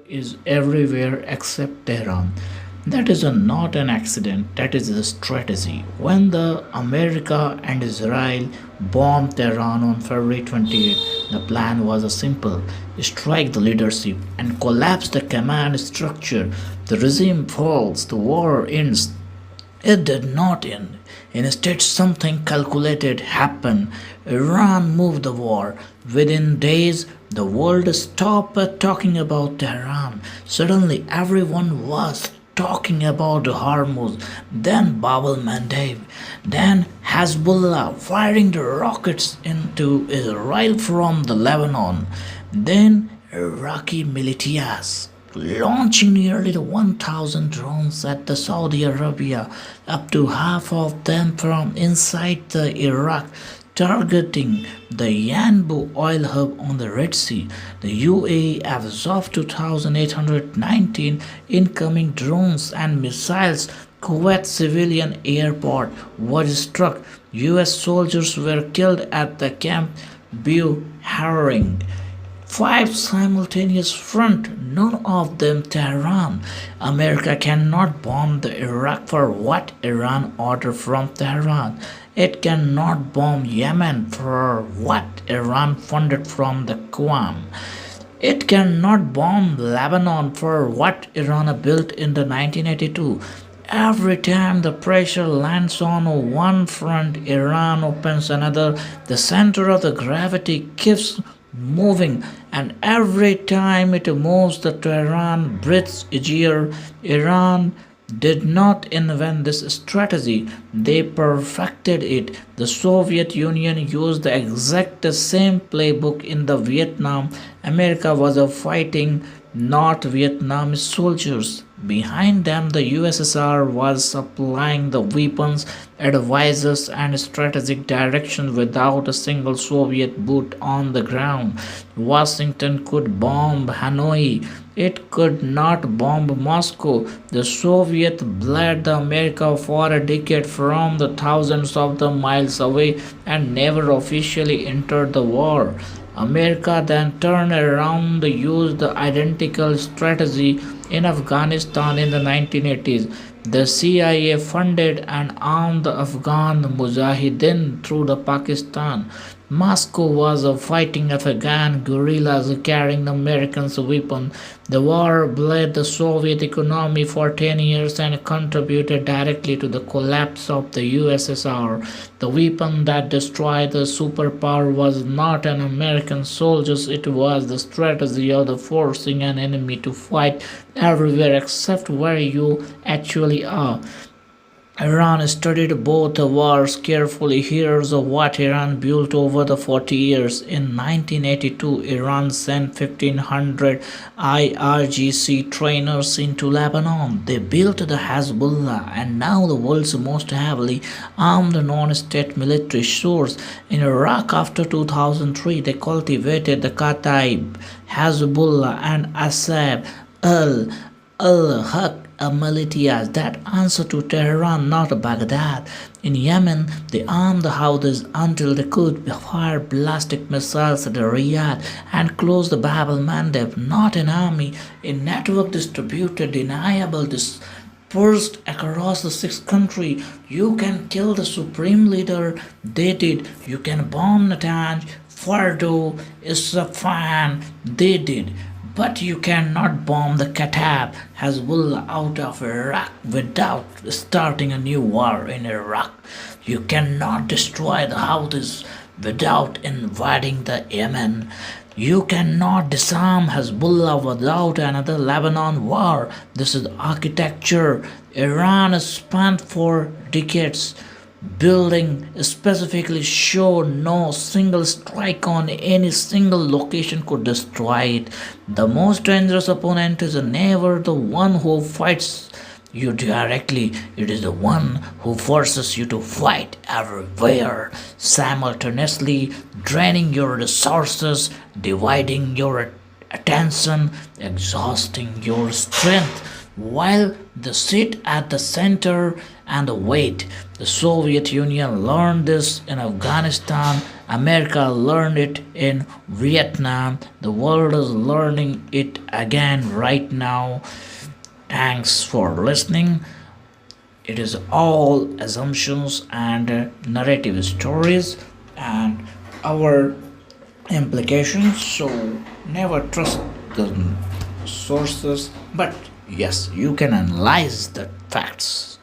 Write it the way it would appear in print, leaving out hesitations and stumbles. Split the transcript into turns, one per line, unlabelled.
is everywhere except Tehran. That is not an accident, that is a strategy. When the America and Israel bombed Tehran on February 28, the plan was a simple: strike the leadership and collapse the command structure. The regime falls, the war ends. It did not end. Instead, something calculated happened. Iran moved the war. Within days, the world stopped talking about Tehran. Suddenly, everyone was talking about Hormuz, then Bab al Mandeb, then Hezbollah firing the rockets into Israel from the Lebanon, then Iraqi militias launching nearly 1,000 drones at the Saudi Arabia, up to half of them from inside the Iraq, targeting the Yanbu oil hub on the Red Sea. The UAE absorbed 2,819 incoming drones and missiles. Kuwait civilian airport was struck. US soldiers were killed at the Camp Buehring. Five simultaneous front, none of them Tehran. America cannot bomb the Iraq for what Iran ordered from Tehran. It cannot bomb Yemen for what Iran funded from the Qam. It cannot bomb Lebanon for what Iran built in the 1982. Every time the pressure lands on one front, Iran opens another. The center of the gravity keeps moving, and every time it moves, the Tehran breathes easier. Iran did not invent this strategy, they perfected it. The Soviet Union used the exact same playbook in the Vietnam. America was fighting not Vietnamese soldiers. Behind them, the USSR was supplying the weapons, advisors, and strategic direction without a single Soviet boot on the ground. Washington could bomb Hanoi. It could not bomb Moscow. The Soviet bled the America for a decade from the thousands of the miles away and never officially entered the war. America then turned around and used the identical strategy in Afghanistan in the 1980s. The CIA funded and armed the Afghan Mujahideen through the Pakistan. Moscow was fighting Afghan guerrillas carrying American weapons. The war bled the Soviet economy for 10 years and contributed directly to the collapse of the USSR. The weapon that destroyed the superpower was not an American soldiers, it was the strategy of the forcing an enemy to fight everywhere except where you actually are. Iran studied both wars carefully. Here's what Iran built over the 40 years. In 1982, Iran sent 1,500 IRGC trainers into Lebanon. They built the Hezbollah and now the world's most heavily armed non-state military source. In Iraq after 2003, they cultivated the Kataib, Hezbollah and Asab al-Haq militias that answer to Tehran, not Baghdad. In Yemen, they armed the Houthis until they could fire ballistic missiles at Riyadh and close the Bab al Mandeb, not an army, a network distributed, deniable, dispersed across the six country. You can kill the supreme leader, they did. You can bomb Natanz, Fordo, Isfahan, they did. But you cannot bomb the Kataib Hezbollah out of Iraq without starting a new war in Iraq. You cannot destroy the Houthis without invading the Yemen. You cannot disarm Hezbollah without another Lebanon war. This is architecture Iran has spent for decades building specifically show no single strike on any single location could destroy it. The most dangerous opponent is never the one who fights you directly, it is the one who forces you to fight everywhere, simultaneously draining your resources, dividing your attention, exhausting your strength, while they sit at the center and wait. The Soviet Union learned this in Afghanistan America learned it in Vietnam. The world is learning it again right now. Thanks for listening. It is all assumptions and narrative stories and our implications, so never trust the sources, but yes, you can analyze the facts.